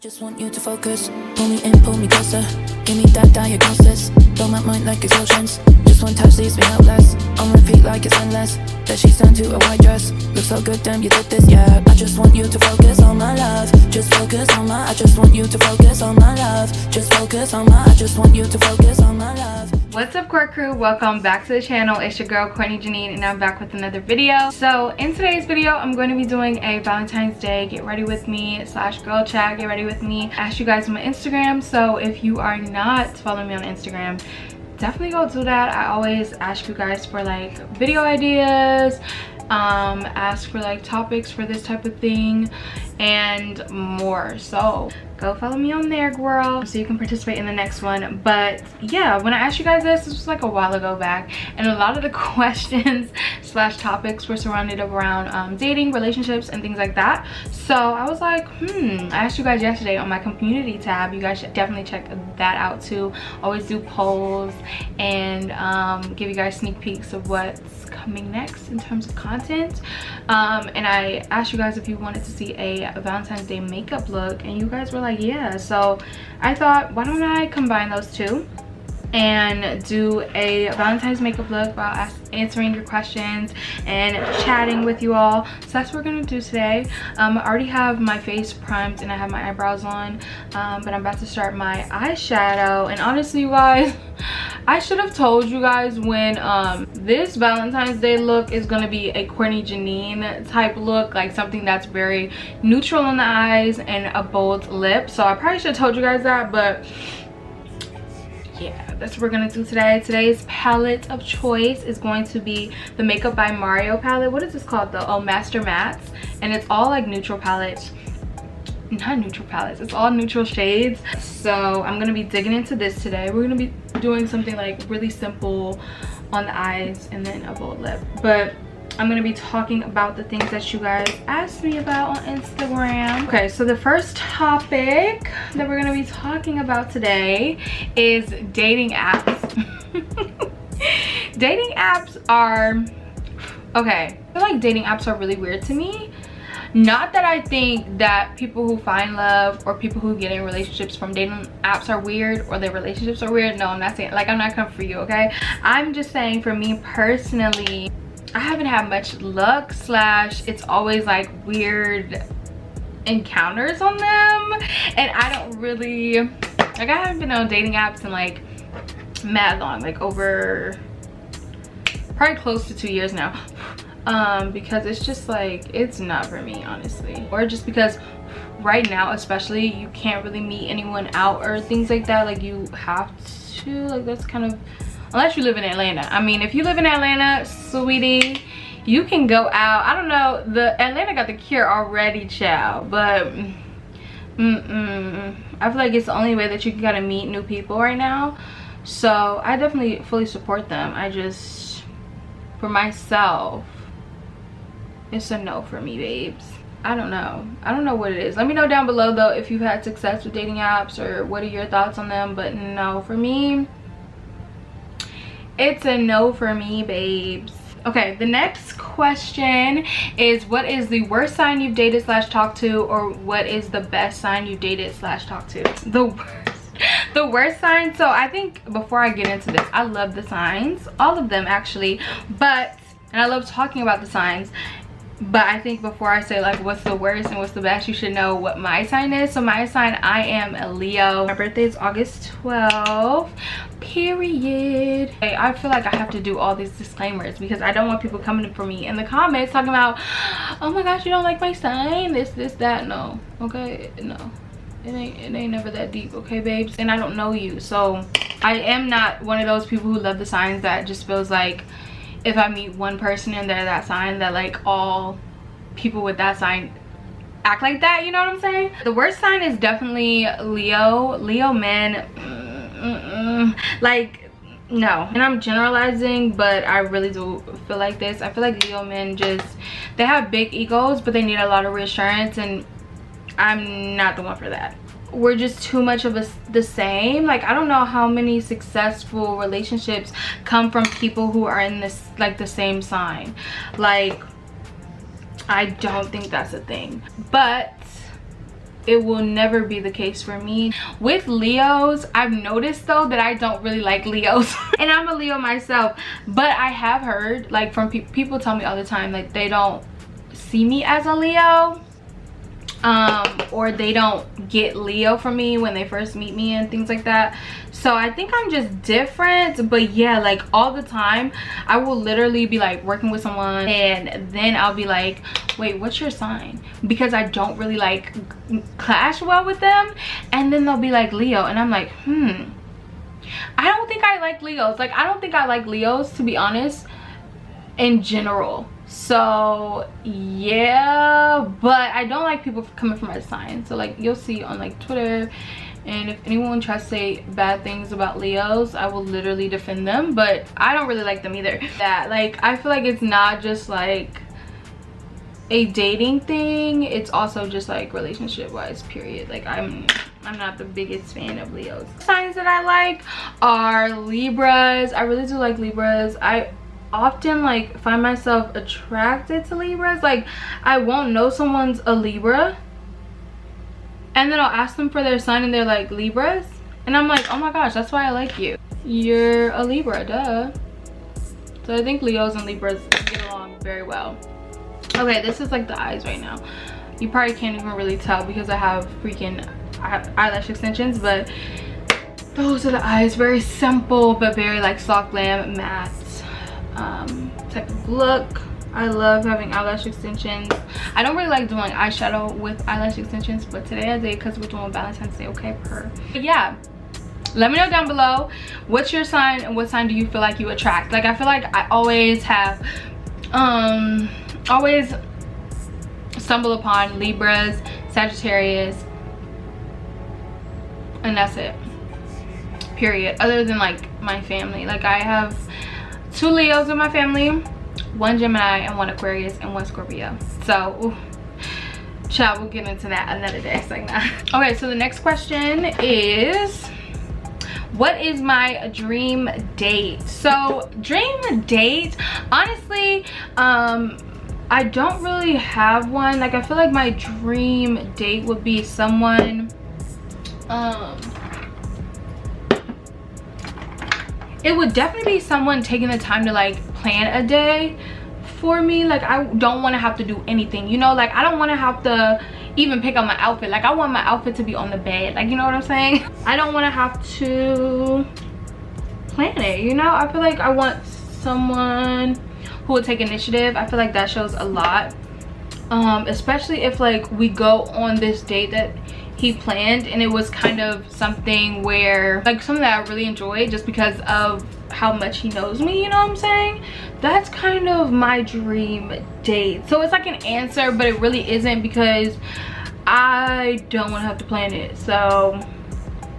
Just want you to focus, pull me in, pull me closer. Give me that diagnosis, blow my mind like explosions. Just one touch leaves me helpless, on repeat like it's endless. That she's turned to a white dress, looks so good, damn you did this, yeah. I just want you to focus on my love, just focus on my, I just want you to focus on my love. Just focus on my, I just want you to focus on my love. What's up, core crew? Welcome back to the channel. It's your girl Courtney Janine, and I'm back with another video. So in today's video, I'm going to be doing a Valentine's Day get ready with me / girl chat get ready with me. I asked you guys on my Instagram, so if you are not following me on Instagram, definitely go do that. I always ask you guys for like video ideas, ask for like topics for this type of thing and more, so go follow me on there, girl, so you can participate in the next one. But yeah, when I asked you guys this was like a while ago back, and a lot of the questions / topics were surrounded around dating, relationships, and things like that. So I was like, I asked you guys yesterday on my community tab. You guys should definitely check that out too. Always do polls and give you guys sneak peeks of what's coming next in terms of content. And I asked you guys if you wanted to see a Valentine's Day makeup look, and you guys were like, yeah. So I thought, why don't I combine those two and do a Valentine's makeup look while answering your questions and chatting with you all. So that's what we're gonna do today. I already have my face primed and I have my eyebrows on, but I'm about to start my eyeshadow. And honestly, you guys, I should have told you guys when this Valentine's Day look is gonna be a Courtney Janine type look, like something that's very neutral on the eyes and a bold lip. So I probably should have told you guys that, but yeah, that's what we're gonna do today. Today's palette of choice is going to be the Makeup by Mario palette. What is this called though? Oh, Master Mattes. And it's all like neutral palettes. Not neutral palettes, it's all neutral shades. So I'm gonna be digging into this today. We're gonna be doing something like really simple on the eyes and then a bold lip. But I'm gonna be talking about the things that you guys asked me about on Instagram. Okay, so the first topic that we're gonna be talking about today is dating apps. Dating apps are, okay, I feel like dating apps are really weird to me. Not that I think that people who find love or people who get in relationships from dating apps are weird or their relationships are weird. No, I'm not saying, like, I'm not coming for you, okay? I'm just saying, for me personally, I haven't had much luck / it's always like weird encounters on them, and I don't really, like, I haven't been on dating apps in like mad long, like over probably close to 2 years now, because it's just like, it's not for me, honestly. Or just because right now especially, you can't really meet anyone out or things like that. Like, you have to, like, that's kind of, unless you live in Atlanta. I mean, if you live in Atlanta, sweetie, you can go out. I don't know, the Atlanta got the cure already, child, but I feel like it's the only way that you can kind of meet new people right now. So I definitely fully support them. I just, for myself, it's a no for me, babes. I don't know what it is. Let me know down below though if you've had success with dating apps or what are your thoughts on them. But no, for me, it's a no for me, babes. Okay, the next question is, what is the worst sign you've dated / talked to, or what is the best sign you've dated / talked to? The worst sign. So I think before I get into this, I love the signs, all of them actually, and I love talking about the signs. But I think before I say like what's the worst and what's the best, you should know what my sign is. So my sign, I am a Leo. My birthday is August 12th, period. Okay, I feel like I have to do all these disclaimers because I don't want people coming for me in the comments talking about, oh my gosh, you don't like my sign, this, that. No, okay, no. It ain't never that deep, okay, babes? And I don't know you, so I am not one of those people who love the signs that just feels like if I meet one person and they're that sign, that like all people with that sign act like that, you know what I'm saying? The worst sign is definitely Leo. Leo men, like, no. And I'm generalizing, but I really do feel like this. I feel like Leo men just, they have big egos, but they need a lot of reassurance, and I'm not the one for that. We're just too much of the same. Like, I don't know how many successful relationships come from people who are in this, like, the same sign. Like, I don't think that's a thing. But it will never be the case for me. With Leos, I've noticed though that I don't really like Leos. And I'm a Leo myself, but I have heard like from people tell me all the time like they don't see me as a Leo, or they don't get Leo from me when they first meet me and things like that. So I think I'm just different. But yeah, like all the time I will literally be like working with someone and then I'll be like, wait, what's your sign? Because I don't really like clash well with them, and then they'll be like Leo, and I'm like, I don't think I like Leos. Like I don't think I like Leos, to be honest, in general. So yeah, but I don't like people coming from my sign. So like you'll see on like Twitter, and if anyone tries to say bad things about Leos, I will literally defend them, but I don't really like them either. That like I feel like it's not just like a dating thing, it's also just like relationship wise, period. Like I'm not the biggest fan of Leos. Signs that I like are Libras. I really do like Libras. I often like find myself attracted to Libras. Like I won't know someone's a Libra and then I'll ask them for their sign and they're like Libras, and I'm like, oh my gosh, that's why I like you. You're a Libra, duh. So I think Leos and Libras get along very well. Okay, this is like the eyes right now. You probably can't even really tell because I have freaking eyelash extensions, but those are the eyes. Very simple but very like soft glam matte type of look. I love having eyelash extensions. I don't really like doing eyeshadow with eyelash extensions, but today I did because we're doing Valentine's Day. Okay, but yeah, let me know down below what's your sign and what sign do you feel like you attract. Like I feel like I always have always stumble upon Libras, Sagittarius, and that's it, period. Other than like my family, like I have 2 Leos in my family, 1 Gemini and 1 Aquarius and 1 Scorpio. So child, we'll get into that another day. It's like that. Okay, so the next question is, what is my dream date? So dream date, honestly, I don't really have one. Like I feel like my dream date would be someone, it would definitely be someone taking the time to like plan a day for me. Like I don't want to have to do anything, you know, like I don't want to have to even pick out my outfit. Like I want my outfit to be on the bed, like, you know what I'm saying? I don't want to have to plan it, you know? I feel like I want someone who will take initiative. I feel like that shows a lot, especially if like we go on this date that he planned and it was kind of something where like something that I really enjoyed just because of how much he knows me, you know what I'm saying? That's kind of my dream date. So it's like an answer, but it really isn't because I don't want to have to plan it. So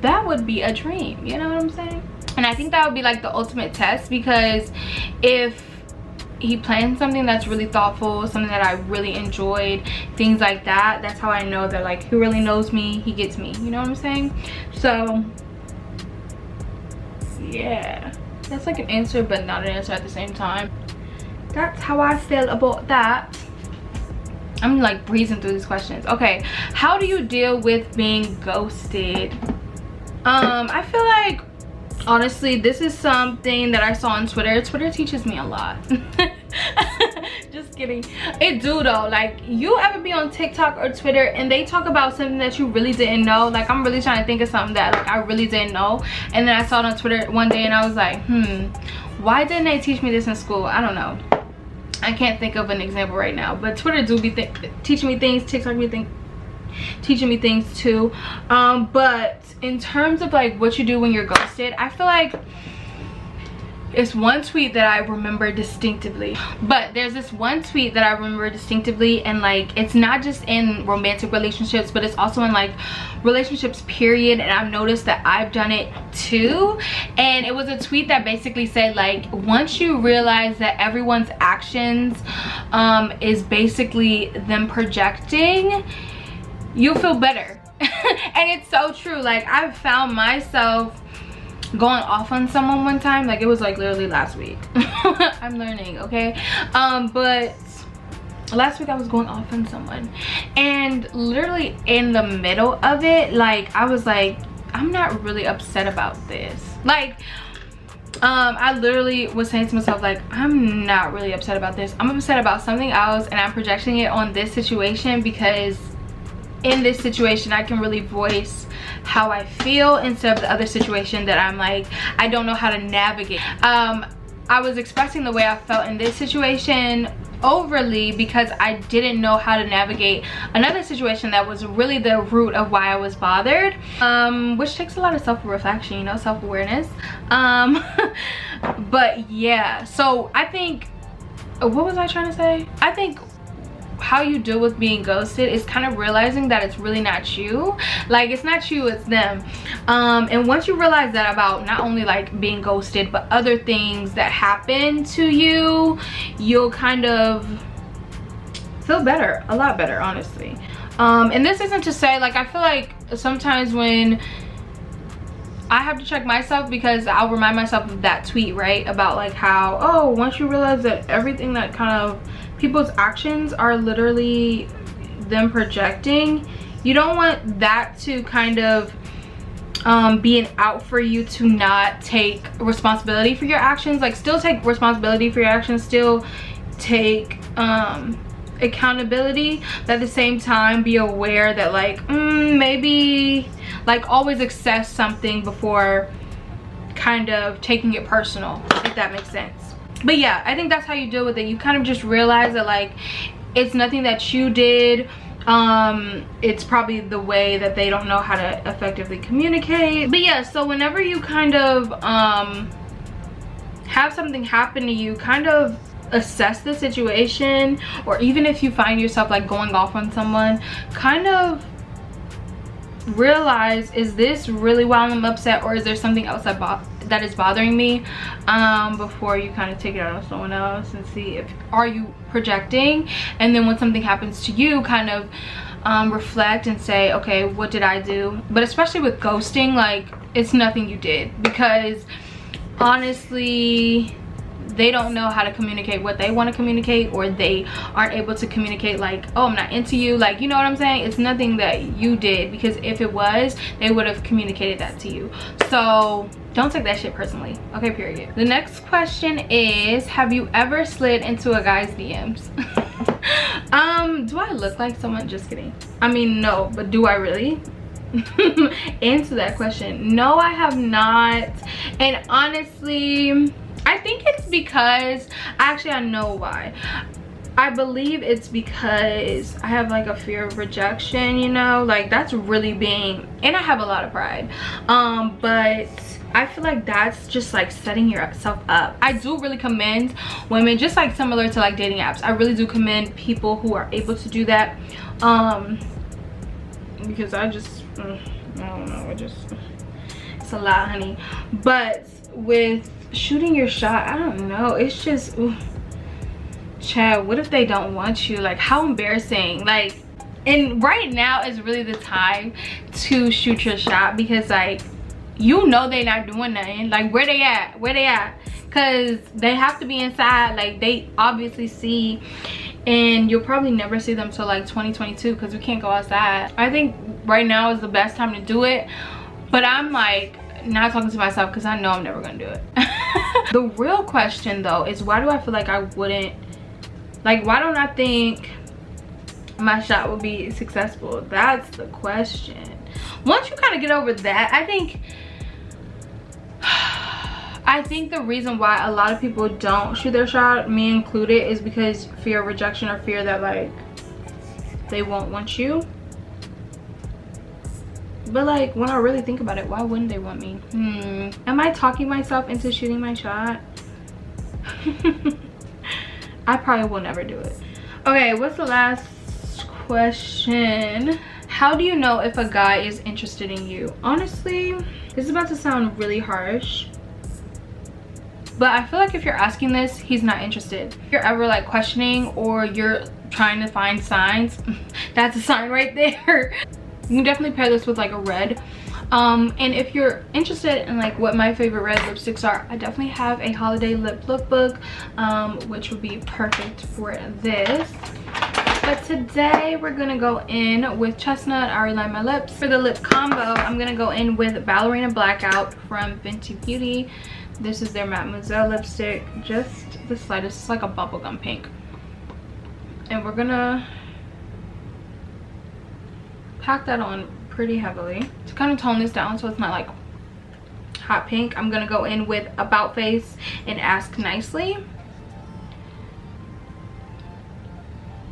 that would be a dream, you know what I'm saying? And I think that would be like the ultimate test, because if he planned something that's really thoughtful, something that I really enjoyed, things like that, that's how I know that like he really knows me, he gets me, you know what I'm saying? So yeah, that's like an answer but not an answer at the same time. That's how I feel about that. I'm like breezing through these questions. Okay, how do you deal with being ghosted? I feel like honestly this is something that I saw on Twitter. Twitter teaches me a lot. Just kidding. It do though. Like, you ever be on TikTok or Twitter and they talk about something that you really didn't know? Like, I'm really trying to think of something that like I really didn't know, and then I saw it on Twitter one day and I was like, why didn't they teach me this in school? I don't know. I can't think of an example right now, but Twitter do be teaching me things, TikTok be teaching me things too. But in terms of like what you do when you're ghosted, I feel like it's one tweet that I remember distinctively. But there's this one tweet that I remember distinctively, and like it's not just in romantic relationships, but it's also in like relationships period, and I've noticed that I've done it too. And it was a tweet that basically said like, once you realize that everyone's actions is basically them projecting, you'll feel better. And it's so true. Like, I've found myself going off on someone one time, like it was like literally last week. I'm learning, okay? But last week I was going off on someone, and literally in the middle of it, like I was like, I'm not really upset about this. Like I literally was saying to myself, like, I'm not really upset about this. I'm upset about something else, and I'm projecting it on this situation, because in this situation I can really voice how I feel, instead of the other situation that I'm like, I don't know how to navigate. I was expressing the way I felt in this situation overly because I didn't know how to navigate another situation that was really the root of why I was bothered, which takes a lot of self-reflection, you know, self-awareness. But yeah, so I think, what was I trying to say? I think how you deal with being ghosted is kind of realizing that it's really not you. Like, it's not you, it's them. And once you realize that about not only like being ghosted but other things that happen to you, you'll kind of feel better, a lot better, honestly. And this isn't to say, like, I feel like sometimes when I have to check myself, because I'll remind myself of that tweet, right, about like how, oh, once you realize that everything that kind of people's actions are literally them projecting, you don't want that to kind of be an out for you to not take responsibility for your actions. Like, still take responsibility for your actions, still take accountability, but at the same time be aware that like maybe like always assess something before kind of taking it personal, if that makes sense. But yeah, I think that's how you deal with it. You kind of just realize that like it's nothing that you did. It's probably the way that they don't know how to effectively communicate. But yeah, so whenever you kind of have something happen to you, kind of assess the situation, or even if you find yourself like going off on someone, kind of realize, is this really why I'm upset, or is there something else that is bothering me, before you kind of take it out on someone else, and see if are you projecting. And then when something happens to you, kind of reflect and say, okay, what did I do? But especially with ghosting, like, it's nothing you did, because honestly they don't know how to communicate what they want to communicate, or they aren't able to communicate like, oh, I'm not into you, like, you know what I'm saying? It's nothing that you did, because if it was, they would have communicated that to you. So don't take that shit personally, okay, period. The next question is, have you ever slid into a guy's DMs? Do I look like someone? Just kidding. I mean, no, but do I really? Answer that question. No, I have not. And honestly, I think it's because, actually I know why. I believe it's because I have like a fear of rejection, you know, like that's really being, and I have a lot of pride, but I feel like that's just like setting yourself up. I do really commend women, just like similar to like dating apps, I really do commend people who are able to do that, because I just I don't know, it's a lot, honey. But with shooting your shot, I don't know, it's just, ooh, Chad, what if they don't want you? Like, how embarrassing. Like, and right now is really the time to shoot your shot, because like, you know, they not doing nothing. Like, where they at, because they have to be inside. Like, they obviously see, and you'll probably never see them till like 2022, because we can't go outside. I think right now is the best time to do it, but I'm like not talking to myself, because I know I'm never gonna do it. The real question though is, why do I feel like I wouldn't, like, why don't I think my shot would be successful? That's the question. Once you kind of get over that, I think the reason why a lot of people don't shoot their shot, me included, is because fear of rejection, or fear that like they won't want you. But like, when I really think about it, why wouldn't they want me? Am I talking myself into shooting my shot? I probably will never do it. Okay, what's the last question? How do you know if a guy is interested in you? Honestly, this is about to sound really harsh, but I feel like if you're asking this, he's not interested. If you're ever like questioning, or you're trying to find signs, that's a sign right there. You can definitely pair this with like a red. And if you're interested in like what my favorite red lipsticks are, I definitely have a holiday lip lookbook, which would be perfect for this. But today we're gonna go in with Chestnut. I already lined my lips. For the lip combo, I'm gonna go in with Ballerina Blackout from Fenty Beauty. This is their Mademoiselle lipstick, just the slightest. It's like a bubblegum pink. And we're gonna pack that on pretty heavily to kind of tone this down so it's not like hot pink. I'm gonna go in with About Face and Ask Nicely.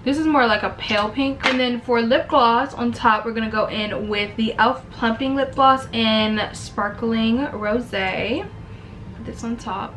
This is more like a pale pink. And then for lip gloss on top, we're gonna go in with the e.l.f. Plumping Lip Gloss in Sparkling Rosé. Put this on top.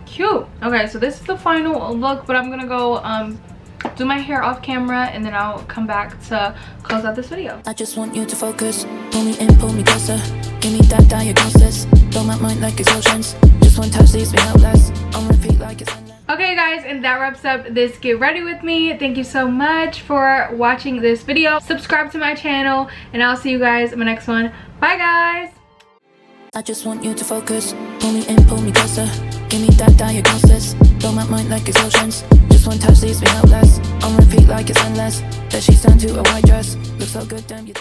Cute. Okay, so this is the final look, but I'm gonna go do my hair off camera and then I'll come back to close out this video. I just want you to focus. Pull me in, pull me closer. Give me that diagnosis. Blow my mind like explosions. Just one touch leaves me helpless. On repeat like it's endless. Okay guys, and that wraps up this Get Ready With Me. Thank you so much for watching this video. Subscribe to my channel and I'll see you guys in my next one. Bye guys. I just want you to focus. Pull me in, pull me closer. Give me that diagnosis. Blow my mind like explosions. Just one touch leaves me helpless. On repeat like it's endless. That she's turned to a white dress. Looks so good, damn you.